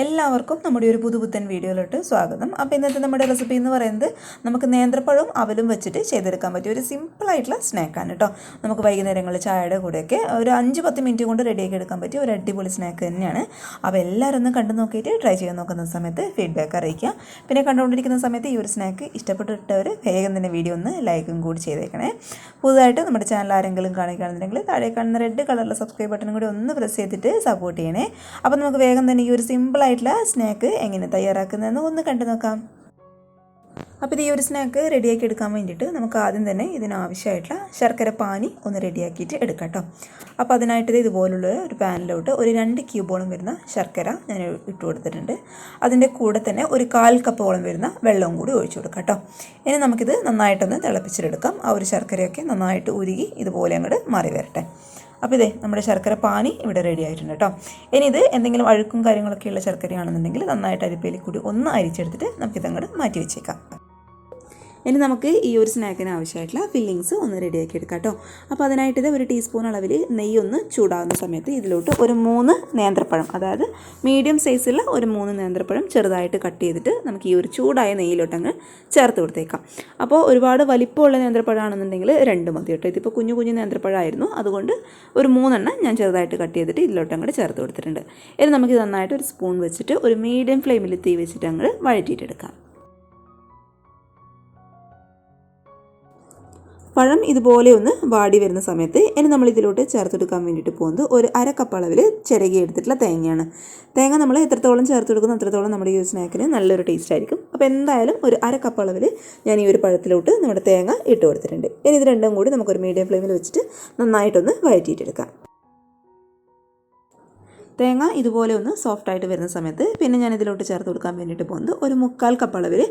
എല്ലാവർക്കും നമ്മുടെ ഒരു പുതുപുത്തൻ വീഡിയോയിലോട്ട് സ്വാഗതം. അപ്പോൾ ഇന്നത്തെ നമ്മുടെ റെസിപ്പി എന്ന് പറയുന്നത് നമുക്ക് നേന്ത്രപ്പഴവും അവലും വെച്ചിട്ട് ചെയ്തെടുക്കാൻ പറ്റിയ ഒരു സിമ്പിളായിട്ടുള്ള സ്നാക്കാണ് കേട്ടോ. നമുക്ക് വൈകുന്നേരങ്ങളിൽ ചായയുടെ കൂടെയൊക്കെ ഒരു 5-10 മിനിറ്റ് കൊണ്ട് റെഡിയാക്കി എടുക്കാൻ പറ്റിയ ഒരു അടിപൊളി സ്നാക്ക് തന്നെയാണ്. അപ്പോൾ എല്ലാവരും ഒന്ന് കണ്ടു നോക്കിയിട്ട് ട്രൈ ചെയ്യാൻ നോക്കുന്ന സമയത്ത് ഫീഡ്ബാക്ക് അറിയിക്കുക. പിന്നെ കണ്ടുകൊണ്ടിരിക്കുന്ന സമയത്ത് ഈ ഒരു സ്നാക്ക് ഇഷ്ടപ്പെട്ടിട്ടവർ വേഗം തന്നെ വീഡിയോ ഒന്ന് ലൈക്കും കൂടി ചെയ്തേക്കണേ. പുതുതായിട്ട് നമ്മുടെ ചാനൽ ആരെങ്കിലും കാണിക്കുകയാണെന്നുണ്ടെങ്കിൽ താഴെ കാണുന്ന റെഡ് കളറിലെ സബ്സ്ക്രൈബ് ബട്ടണും കൂടി ഒന്ന് പ്രസ് ചെയ്തിട്ട് സപ്പോർട്ട് ചെയ്യണേ. അപ്പോൾ നമുക്ക് വേഗം തന്നെ ഈ ഒരു സിമ്പിളായിട്ടുള്ള സ്നാക്ക് എങ്ങനെ തയ്യാറാക്കുന്നതെന്ന് ഒന്ന് കണ്ടു നോക്കാം. അപ്പോൾ ഈ ഒരു സ്നാക്ക് റെഡിയാക്കി എടുക്കാൻ വേണ്ടിയിട്ട് നമുക്ക് ആദ്യം തന്നെ ഇതിനാവശ്യമായിട്ടുള്ള ശർക്കര പാനി ഒന്ന് റെഡിയാക്കിയിട്ട് എടുക്കാം കേട്ടോ. അപ്പോൾ അതിനായിട്ട് ഇതുപോലുള്ള ഒരു പാനിലോട്ട് ഒരു 2 ക്യൂബോളം വരുന്ന ശർക്കര ഞാൻ ഇട്ട് കൊടുത്തിട്ടുണ്ട്. അതിൻ്റെ കൂടെ തന്നെ ഒരു 1/4 കപ്പോളം വരുന്ന വെള്ളവും കൂടി ഒഴിച്ചു കൊടുക്കാം കേട്ടോ. ഇനി നമുക്കിത് നന്നായിട്ടൊന്ന് തിളപ്പിച്ചെടുക്കാം. ആ ഒരു ശർക്കരയൊക്കെ നന്നായിട്ട് ഉരുകി ഇതുപോലെ അങ്ങോട്ട് മാറി വരട്ടെ. അപ്പോൾ ഇതേ നമ്മുടെ ശർക്കര പാനി ഇവിടെ റെഡി ആയിട്ടുണ്ട് കേട്ടോ. ഇനി ഇത് എന്തെങ്കിലും അഴുക്കും കാര്യങ്ങളൊക്കെ ഉള്ള ശർക്കരയാണെന്നുണ്ടെങ്കിൽ നന്നായിട്ട് അരിപ്പയിൽ കൂടി ഒന്ന് അരിച്ചെടുത്തിട്ട് നമുക്കിതങ്ങോട്ട് മാറ്റി വെച്ചേക്കാം. ഇനി നമുക്ക് ഈ ഒരു സ്നാക്കിന് ആവശ്യമായിട്ടുള്ള ഫില്ലിങ്സ് ഒന്ന് റെഡിയാക്കി എടുക്കാം കേട്ടോ. അപ്പോൾ അതിനായിട്ട് ഇത് ഒരു ടീസ്പൂൺ അളവിൽ നെയ്യൊന്ന് ചൂടാകുന്ന സമയത്ത് ഇതിലോട്ട് ഒരു 3 നേന്ത്രപ്പഴം, അതായത് മീഡിയം സൈസുള്ള ഒരു 3 നേന്ത്രപ്പഴം ചെറുതായിട്ട് കട്ട് ചെയ്തിട്ട് നമുക്ക് ഈ ഒരു ചൂടായ നെയ്യിലോട്ടങ്ങ് ചേർത്ത് കൊടുത്തേക്കാം. അപ്പോൾ ഒരുപാട് വലിപ്പമുള്ള നേന്ത്രപ്പഴമാണെന്നുണ്ടെങ്കിൽ 2 മതി കേട്ടോ. ഇതിപ്പോൾ കുഞ്ഞു കുഞ്ഞു നേന്ത്രപ്പഴമായിരുന്നു, അതുകൊണ്ട് ഒരു 3 എണ്ണം ഞാൻ ചെറുതായിട്ട് കട്ട് ചെയ്തിട്ട് ഇതിലോട്ടങ്ങോട്ട് ചേർത്ത് കൊടുത്തിട്ടുണ്ട്. ഇനി നമുക്ക് നന്നായിട്ട് ഒരു സ്പൂൺ വെച്ചിട്ട് ഒരു മീഡിയം ഫ്ലെയിമിൽ തീ വെച്ചിട്ട് അങ്ങോട്ട് വഴറ്റിയിട്ടെടുക്കാം. പഴം ഇതുപോലെ ഒന്ന് വാടി വരുന്ന സമയത്ത് ഇനി നമ്മൾ ഇതിലോട്ട് ചേർത്തെടുക്കാൻ വേണ്ടിയിട്ട് പോകുന്നത് ഒരു 1/2 കപ്പ് അളവിൽ ചിരകി എടുത്തിട്ടുള്ള തേങ്ങയാണ്. തേങ്ങ നമ്മൾ എത്രത്തോളം ചേർത്ത് കൊടുക്കുന്നു അത്രത്തോളം നമ്മുടെ ഈ ഒരു സ്നാക്കിന് നല്ലൊരു ടേസ്റ്റ് ആയിരിക്കും. അപ്പോൾ എന്തായാലും ഒരു 1/2 കപ്പ് അളവിൽ ഞാൻ ഈ ഒരു പഴത്തിലോട്ട് നമ്മുടെ തേങ്ങ ഇട്ട് കൊടുത്തിട്ടുണ്ട്. ഇനി ഇത് രണ്ടും കൂടി നമുക്കൊരു മീഡിയം ഫ്ലെയിമിൽ വെച്ചിട്ട് നന്നായിട്ടൊന്ന് വഴറ്റിയിട്ടെടുക്കാം. തേങ്ങ ഇതുപോലെ ഒന്ന് സോഫ്റ്റായിട്ട് വരുന്ന സമയത്ത് പിന്നെ ഞാൻ ഇതിലോട്ട് ചേർത്ത് കൊടുക്കാൻ വേണ്ടിയിട്ട് പോകുന്നത് ഒരു 1/4 കപ്പ് അളവിൽ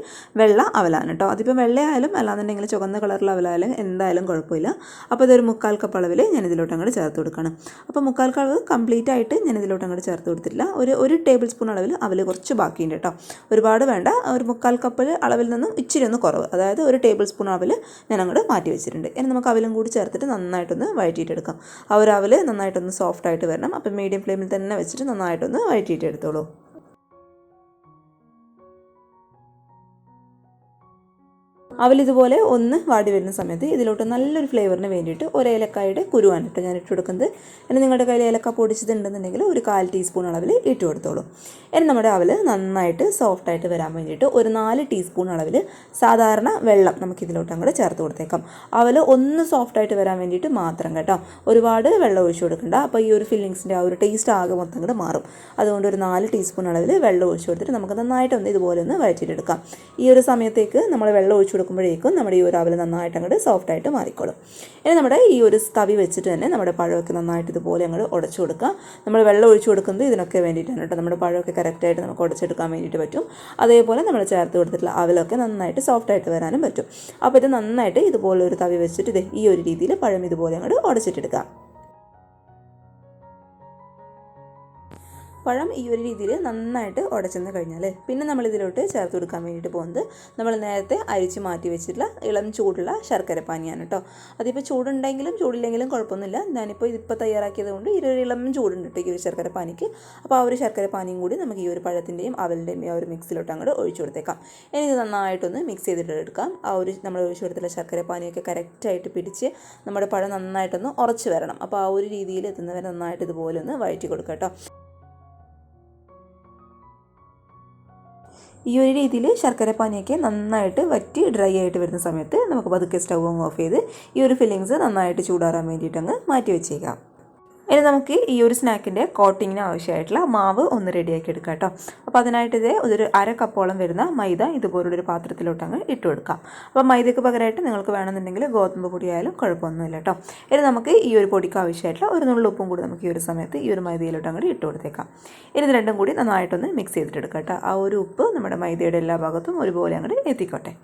വെള്ള അവലാണ് കേട്ടോ. അതിപ്പോൾ വെള്ളയായാലും അല്ലാന്നുണ്ടെങ്കിൽ ചുവന്ന കളറിലുള്ള അവലായാലും എന്തായാലും കുഴപ്പമില്ല. അപ്പോൾ ഇതൊരു 1/4 കപ്പ് അളവിൽ ഞാൻ ഇതിലോട്ട് അങ്ങോട്ട് ചേർത്ത് കൊടുക്കണം. അപ്പോൾ 1/4 കപ്പ് കംപ്ലീറ്റ് ആയിട്ട് ഞാൻ ഇതിലോട്ട് അങ്ങോട്ട് ചേർത്ത് കൊടുത്തിട്ടില്ല. ഒരു ടേബിൾ സ്പൂൺ അളവിൽ അവൽ കുറച്ച് ബാക്കിയുണ്ട് കേട്ടോ. ഒരുപാട് വേണ്ട, ഒരു 1/4 കപ്പ് അളവിൽ നിന്നും ഇച്ചിരി ഒന്ന് കുറവ്, അതായത് ഒരു ടേബിൾ സ്പൂൺ അവൽ ഞാൻ അങ്ങോട്ട് മാറ്റി വെച്ചിട്ടുണ്ട്. ഇനി നമുക്ക് അവലും കൂടി ചേർത്തിട്ട് നന്നായിട്ടൊന്ന് വഴറ്റിയിട്ടെടുക്കാം. ആ ഒരു അവൽ നന്നായിട്ടൊന്ന് സോഫ്റ്റായിട്ട് വരണം. അപ്പോൾ മീഡിയം ഫ്ലെയിമിൽ തന്നെ വെച്ചിട്ട് നന്നായിട്ടൊന്ന് വഴറ്റിയിട്ടെടുത്തോളൂ. അവൽ ഇതുപോലെ ഒന്ന് വാടി വരുന്ന സമയത്ത് ഇതിലോട്ട് നല്ലൊരു ഫ്ലേവറിന് വേണ്ടിയിട്ട് ഒരു ഏലക്കായുടെ കുരുവാണ് കേട്ടോ ഞാൻ ഇട്ട് കൊടുക്കുന്നത്. ഇനി നിങ്ങളുടെ കയ്യിൽ ഏലക്ക പൊടിച്ചതുണ്ടെന്നുണ്ടെങ്കിൽ ഒരു 1/4 ടീസ്പൂൺ അളവിൽ ഇട്ട് കൊടുത്തോളൂ. ഇനി നമ്മുടെ അവൽ നന്നായിട്ട് സോഫ്റ്റായിട്ട് വരാൻ വേണ്ടിയിട്ട് ഒരു 4 ടീസ്പൂൺ അളവിൽ സാധാരണ വെള്ളം നമുക്കിതിലോട്ട് അങ്ങോട്ട് ചേർത്ത് കൊടുത്തേക്കാം. അവൽ ഒന്ന് സോഫ്റ്റായിട്ട് വരാൻ വേണ്ടിയിട്ട് മാത്രം കേട്ടോ, ഒരുപാട് വെള്ളം ഒഴിച്ചു കൊടുക്കണ്ട. അപ്പോൾ ഈ ഒരു ഫില്ലിങ്സിൻ്റെ ആ ഒരു ടേസ്റ്റ് ആകെ മൊത്തം അങ്ങോട്ട് മാറും. അതുകൊണ്ട് ഒരു 4 ടീസ്പൂൺ അളവിൽ വെള്ളം ഒഴിച്ചു കൊടുത്തിട്ട് നമുക്ക് നന്നായിട്ടൊന്ന് ഇതുപോലെ ഒന്ന് വഴറ്റിയിട്ടെടുക്കാം. ഈ ഒരു സമയത്തേക്ക് നമ്മൾ വെള്ളം ഒഴിച്ചു ക്കുമ്പോഴേക്കും നമ്മുടെ ഈ ഒരു അവൽ നന്നായിട്ട് അങ്ങോട്ട് സോഫ്റ്റായിട്ട് മാറിക്കോളും. ഇനി നമ്മുടെ ഈ ഒരു തവി വെച്ചിട്ട് തന്നെ നമ്മുടെ പഴമൊക്കെ നന്നായിട്ട് ഇതുപോലെ അങ്ങോട്ട് ഉടച്ചു കൊടുക്കുക. നമ്മൾ വെള്ളം ഒഴിച്ചു കൊടുക്കുന്നത് ഇതിനൊക്കെ വേണ്ടിയിട്ടാണ് കേട്ടോ. നമ്മുടെ പഴമൊക്കെ കറക്റ്റായിട്ട് നമുക്ക് ഉടച്ചെടുക്കാൻ വേണ്ടിയിട്ട് പറ്റും. അതേപോലെ നമ്മൾ ചേർത്ത് കൊടുത്തിട്ടുള്ള അവലൊക്കെ നന്നായിട്ട് സോഫ്റ്റായിട്ട് വരാനും പറ്റും. അപ്പോൾ ഇത് നന്നായിട്ട് ഇതുപോലെ ഒരു തവി വെച്ചിട്ട് ഈ ഒരു രീതിയിൽ പഴം ഇതുപോലെ അങ്ങോട്ട് ഉടച്ചിട്ടെടുക്കുക. പഴം ഈ ഒരു രീതിയിൽ നന്നായിട്ട് ഉടച്ചെന്ന് കഴിഞ്ഞാൽ പിന്നെ നമ്മൾ ഇതിലോട്ട് ചേർത്ത് കൊടുക്കാൻ വേണ്ടിയിട്ട് പോകുന്നത് നമ്മൾ നേരത്തെ അരിച്ച് മാറ്റി വെച്ചിട്ടുള്ള ഇളം ചൂടുള്ള ശർക്കര പാനിയാണ് കേട്ടോ. അതിപ്പോൾ ചൂടുണ്ടെങ്കിലും ചൂടില്ലെങ്കിലും കുഴപ്പമൊന്നുമില്ല. ഞാനിപ്പോൾ ഇതിപ്പോൾ തയ്യാറാക്കിയത് കൊണ്ട് ഈ ഒരു ഇളം ചൂടുണ്ട് കേട്ടോ ഈ ഒരു ശർക്കര പാനിക്ക്. അപ്പോൾ ആ ഒരു ശർക്കര പാനിയും കൂടി നമുക്ക് ഈ ഒരു പഴത്തിൻ്റെയും അവലിൻ്റെയും ആ ഒരു മിക്സിലോട്ട് അങ്ങോട്ട് ഒഴിച്ചു കൊടുത്തേക്കാം. ഇനി ഇത് നന്നായിട്ടൊന്ന് മിക്സ് ചെയ്തിട്ട് എടുക്കാം. ആ ഒരു നമ്മൾ ഒഴിച്ചു കൊടുത്തുള്ള ശർക്കര പാനിയൊക്കെ കറക്റ്റായിട്ട് പിടിച്ച് നമ്മുടെ പഴം നന്നായിട്ടൊന്ന് ഉറച്ച് വരണം. അപ്പോൾ ആ ഒരു രീതിയിൽ എത്തുന്നവരെ നന്നായിട്ട് ഇതുപോലെ ഒന്ന് വഴറ്റി കൊടുക്കാം കേട്ടോ. ഈ ഒരു രീതിയിൽ ശർക്കര പാനിയൊക്കെ നന്നായിട്ട് വറ്റി ഡ്രൈ ആയിട്ട് വരുന്ന സമയത്ത് നമുക്ക് പതുക്കെ സ്റ്റൗ അങ്ങ് ഓഫ് ചെയ്ത് ഈ ഒരു ഫില്ലിങ്സ് നന്നായിട്ട് ചൂടാറാൻ വേണ്ടിയിട്ട് അങ്ങ് മാറ്റി വെച്ചേക്കാം. ഇനി നമുക്ക് ഈ ഒരു സ്നാക്കിൻ്റെ കോട്ടിങ്ങിന് ആവശ്യമായിട്ടുള്ള മാവ് ഒന്ന് റെഡിയാക്കി എടുക്കാം കേട്ടോ. അപ്പോൾ അതിനായിട്ട് ഒരു 1/2 കപ്പോളം വരുന്ന മൈദ ഇതുപോലുള്ളൊരു പാത്രത്തിലോട്ട് അങ്ങ് ഇട്ട് കൊടുക്കാം. അപ്പോൾ മൈദയ്ക്ക് പകരമായിട്ട് നിങ്ങൾക്ക് വേണമെന്നുണ്ടെങ്കിൽ ഗോതമ്പ് പൊടിയായാലും കുഴപ്പമൊന്നുമില്ല കേട്ടോ. ഇനി നമുക്ക് ഈ ഒരു പൊടിക്ക് ആവശ്യമായിട്ടുള്ള ഒരു നുള്ളുപ്പും കൂടി നമുക്ക് ഈ ഒരു സമയത്ത് ഈ ഒരു മൈദയിലോട്ട് അങ്ങോട്ട് ഇട്ട് കൊടുത്തേക്കാം. ഇനി ഇത് രണ്ടും കൂടി നന്നായിട്ടൊന്ന് മിക്സ് ചെയ്തിട്ടെടുക്കാം കേട്ടോ. ആ ഒരു ഉപ്പ് നമ്മുടെ മൈദയുടെ എല്ലാ ഭാഗത്തും ഒരുപോലെ അങ്ങോട്ട് എത്തിക്കോട്ടെ.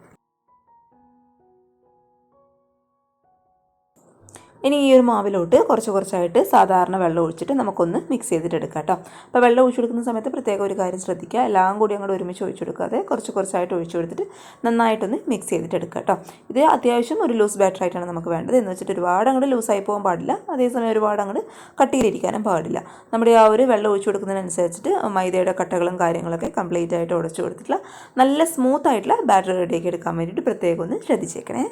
ഇനി ഈ ഒരു മാവിലോട്ട് കുറച്ചായിട്ട് സാധാരണ വെള്ളം ഒഴിച്ചിട്ട് നമുക്കൊന്ന് മിക്സ് ചെയ്തിട്ട് എടുക്കാം കേട്ടോ. അപ്പോൾ വെള്ളം ഒഴിച്ചു കൊടുക്കുന്ന സമയത്ത് പ്രത്യേകം ഒരു കാര്യം ശ്രദ്ധിക്കുക, എല്ലാം കൂടി അങ്ങോട്ട് ഒരുമിച്ച് ഒഴിച്ചു കൊടുക്കാതെ കുറച്ചായിട്ട് ഒഴിച്ചു കൊടുത്തിട്ട് നന്നായിട്ടൊന്ന് മിക്സ് ചെയ്തിട്ട് എടുക്കുക കേട്ടോ. ഇത് അത്യാവശ്യം ഒരു ലൂസ് ബാറ്റർ ആയിട്ടാണ് നമുക്ക് വേണ്ടത്. എന്ന് വെച്ചിട്ട് ഒരുപാട് അങ്ങോട്ട് ലൂസായി പോകാൻ പാടില്ല, അതേസമയം ഒരുപാട് അങ്ങോട്ട് കട്ടിയിലിരിക്കാനും പാടില്ല. നമ്മുടെ ആ ഒരു വെള്ളം ഒഴിച്ചു കൊടുക്കുന്നതിനനുസരിച്ചിട്ട് മൈദയുടെ കട്ടകളും കാര്യങ്ങളൊക്കെ കംപ്ലീറ്റ് ആയിട്ട് ഉടച്ചു കൊടുത്തിട്ടുള്ള നല്ല സ്മൂത്ത് ആയിട്ടുള്ള ബാറ്റർ റെഡിയാക്കി എടുക്കാൻ വേണ്ടിയിട്ട് പ്രത്യേകം ഒന്ന് ശ്രദ്ധിച്ചേക്കണേ.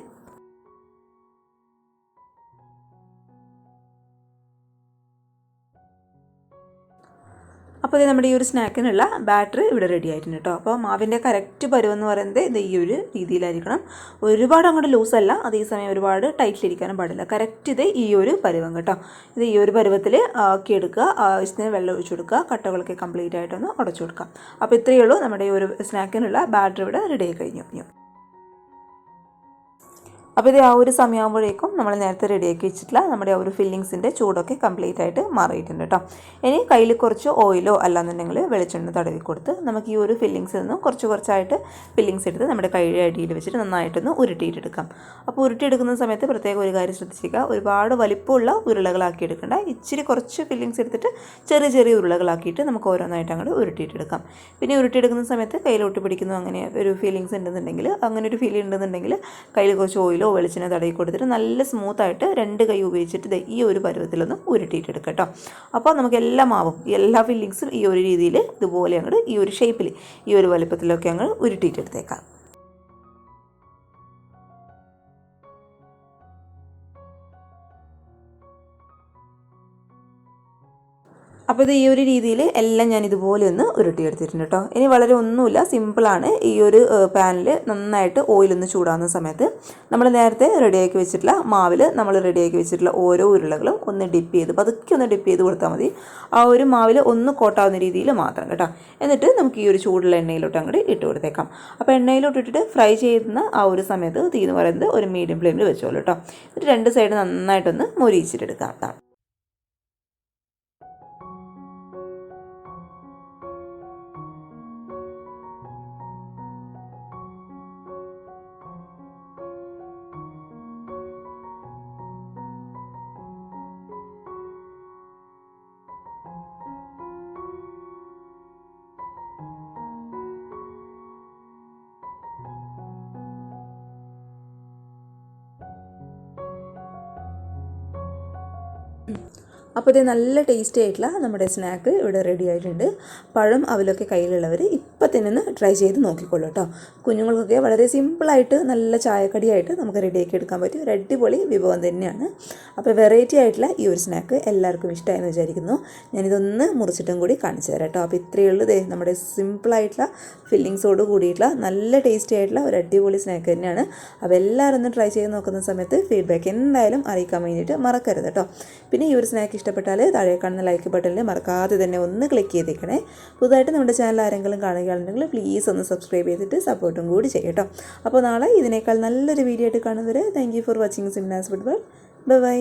അപ്പോൾ ഇത് നമ്മുടെ ഈ ഒരു സ്നാക്കിനുള്ള ബാറ്റർ ഇവിടെ റെഡി ആയിട്ടുണ്ട് കേട്ടോ. അപ്പോൾ മാവിൻ്റെ കറക്റ്റ് പരുവെന്ന് പറയുന്നത് ഇത് ഈ ഒരു രീതിയിലായിരിക്കണം. ഒരുപാട് അങ്ങോട്ട് ലൂസല്ല, അതേസമയം ഒരുപാട് ടൈറ്റിലിരിക്കാനും പാടില്ല. കറക്റ്റ് ഇത് ഈ ഒരു പരുവം കേട്ടോ. ഇത് ഈ ഒരു പരുവത്തിൽ ആക്കിയെടുക്കുക. ആവശ്യത്തിന് വെള്ളം ഒഴിച്ചു കൊടുക്കുക, കട്ടകളൊക്കെ കംപ്ലീറ്റ് ആയിട്ടൊന്ന് ഉടച്ചു കൊടുക്കുക. അപ്പോൾ ഇത്രയേ ഉള്ളൂ, നമ്മുടെ ഈ ഒരു സ്നാക്കിനുള്ള ബാറ്റർ ഇവിടെ റെഡി ആയി കഴിഞ്ഞു. അപ്പോൾ ഇത് ആ ഒരു സമയമാകുമ്പോഴേക്കും നമ്മൾ നേരത്തെ റെഡിയാക്കി വെച്ചിട്ടില്ല നമ്മുടെ ആ ഒരു ഫില്ലിങ്സിൻ്റെ ചൂടൊക്കെ കംപ്ലീറ്റ് ആയിട്ട് മാറിയിട്ടുണ്ട് കേട്ടോ. ഇനി കയ്യിൽ കുറച്ച് ഓയിലോ അല്ലാന്നുണ്ടെങ്കിൽ വെളിച്ചെണ്ണ തടവി കൊടുത്ത് നമുക്ക് ഈ ഒരു ഫില്ലിങ്സിൽ നിന്നും കുറച്ചായിട്ട് ഫില്ലിങ്സ് എടുത്ത് നമ്മുടെ കൈയുടെ അടിയിൽ വെച്ചിട്ട് നന്നായിട്ടൊന്ന് ഉരുട്ടിയിട്ടെടുക്കാം. അപ്പോൾ ഉരുട്ടിയെടുക്കുന്ന സമയത്ത് പ്രത്യേകം ഒരു കാര്യം ശ്രദ്ധിക്കുക, ഒരുപാട് വലിപ്പമുള്ള ഉരുളകളാക്കി എടുക്കേണ്ട. ഇച്ചിരി കുറച്ച് ഫില്ലിങ്സ് എടുത്തിട്ട് ചെറിയ ഉരുളകളാക്കിയിട്ട് നമുക്ക് ഓരോന്നായിട്ട് അങ്ങോട്ട് ഉരുട്ടിയിട്ടെടുക്കാം. പിന്നെ ഉരുട്ടിയെടുക്കുന്ന സമയത്ത് കയ്യിലോട്ട് പിടിക്കുന്നു അങ്ങനെ ഒരു ഫീലിങ്സ് ഉണ്ടെന്നുണ്ടെങ്കിൽ, അങ്ങനെ ഒരു ഫീൽ ഉണ്ടെന്നുണ്ടെങ്കിൽ കയ്യിൽ കുറച്ച് ഓയിലോ വെളിച്ചെണ്ണ തടവി കൊടുത്തിട്ട് നല്ല സ്മൂത്തായിട്ട് 2 കൈ ഉപയോഗിച്ചിട്ട് ഈ ഒരു പരുവത്തിലൊന്ന് ഉരുട്ടിയിട്ടെടുക്കാം കേട്ടോ. അപ്പോൾ നമുക്ക് എല്ലാ മാവും എല്ലാ ഫില്ലിങ്സും ഈ ഒരു രീതിയിൽ ഇതുപോലെ അങ്ങോട്ട് ഈ ഒരു ഷേപ്പിൽ ഈ ഒരു വലുപ്പത്തിലൊക്കെ അങ്ങ് ഉരുട്ടിയിട്ടെടുത്തേക്കാം. അപ്പോൾ ഇത് ഈ ഒരു രീതിയിൽ എല്ലാം ഞാൻ ഇതുപോലെ ഒന്ന് ഉരുട്ടിയെടുത്തിട്ടുണ്ട് കേട്ടോ. ഇനി വളരെ ഒന്നുമില്ല, സിമ്പിളാണ്. ഈ ഒരു പാനിൽ നന്നായിട്ട് ഓയിലൊന്ന് ചൂടാകുന്ന സമയത്ത് നമ്മൾ നേരത്തെ റെഡിയാക്കി വെച്ചിട്ടുള്ള മാവിൽ നമ്മൾ റെഡിയാക്കി വെച്ചിട്ടുള്ള ഓരോ ഉരുളകളും ഒന്ന് പതുക്കെ ഒന്ന് ഡിപ്പ് ചെയ്ത് കൊടുത്താൽ മതി. ആ ഒരു മാവിൽ ഒന്ന് കോട്ടാവുന്ന രീതിയിൽ മാത്രം കേട്ടോ. എന്നിട്ട് നമുക്ക് ഈ ഒരു ചൂടുള്ള എണ്ണയിലോട്ട് അങ്ങോട്ട് ഇട്ട് കൊടുത്തേക്കാം. അപ്പോൾ എണ്ണയിലോട്ട് ഇട്ടിട്ട് ഫ്രൈ ചെയ്യുന്ന ആ ഒരു സമയത്ത് തീ എന്ന് പറയുന്നത് ഒരു മീഡിയം ഫ്ലെയിമിൽ വെച്ചോളൂ കേട്ടോ. എന്നിട്ട് 2 സൈഡ് നന്നായിട്ടൊന്ന് മൊരിയിച്ചിട്ടെടുക്കാം. അപ്പോൾ ഇത് നല്ല ടേസ്റ്റി ആയിട്ടുള്ള നമ്മുടെ സ്നാക്ക് ഇവിടെ റെഡി ആയിട്ടുണ്ട്. പഴം അവലൊക്കെ കയ്യിലുള്ളവർ ഇപ്പം തന്നെ ഒന്ന് ട്രൈ ചെയ്ത് നോക്കിക്കോളൂ കേട്ടോ. കുഞ്ഞുങ്ങൾക്കൊക്കെ വളരെ സിമ്പിളായിട്ട് നല്ല ചായക്കടിയായിട്ട് നമുക്ക് റെഡിയാക്കി എടുക്കാൻ പറ്റിയ ഒരു അടിപൊളി വിഭവം തന്നെയാണ്. അപ്പോൾ വെറൈറ്റി ആയിട്ടുള്ള ഈ ഒരു സ്നാക്ക് എല്ലാവർക്കും ഇഷ്ടമായെന്ന് വിചാരിക്കുന്നു. ഞാനിതൊന്ന് മുറിച്ചിട്ടും കൂടി കാണിച്ചു തരാം കേട്ടോ. അപ്പോൾ ഇത്രയേ ഉള്ളൂ, നമ്മുടെ സിമ്പിളായിട്ടുള്ള ഫില്ലിങ്സോട് കൂടിയിട്ടുള്ള നല്ല ടേസ്റ്റി ആയിട്ടുള്ള ഒരു അടിപൊളി സ്നാക്ക് തന്നെയാണ്. അപ്പോൾ എല്ലാവരും ഒന്ന് ട്രൈ ചെയ്ത് നോക്കുന്ന സമയത്ത് ഫീഡ്ബാക്ക് എന്തായാലും അറിയിക്കാൻ വേണ്ടിയിട്ട് മറക്കരുത് കേട്ടോ. പിന്നെ ഈ ഒരു സ്നാക്ക് ഇഷ്ടപ്പെട്ടാൽ താഴെ കാണുന്ന ലൈക്ക് ബട്ടണിൽ മറക്കാതെ തന്നെ ഒന്ന് ക്ലിക്ക് ചെയ്തേക്കണേ. പുതുതായിട്ട് നമ്മുടെ ചാനൽ ആരെങ്കിലും കാണുകയാണെന്നുണ്ടെങ്കിൽ പ്ലീസ് ഒന്ന് സബ്സ്ക്രൈബ് ചെയ്തിട്ട് സപ്പോർട്ടും കൂടി ചെയ്യട്ടോ. അപ്പോൾ നാളെ ഇതിനേക്കാൾ നല്ലൊരു വീഡിയോ ആയിട്ട് കാണുന്നവരെ താങ്ക് യു ഫോർ വാച്ചിങ് സിംനാസ് ഫുട്ബോൾ. ബൈ.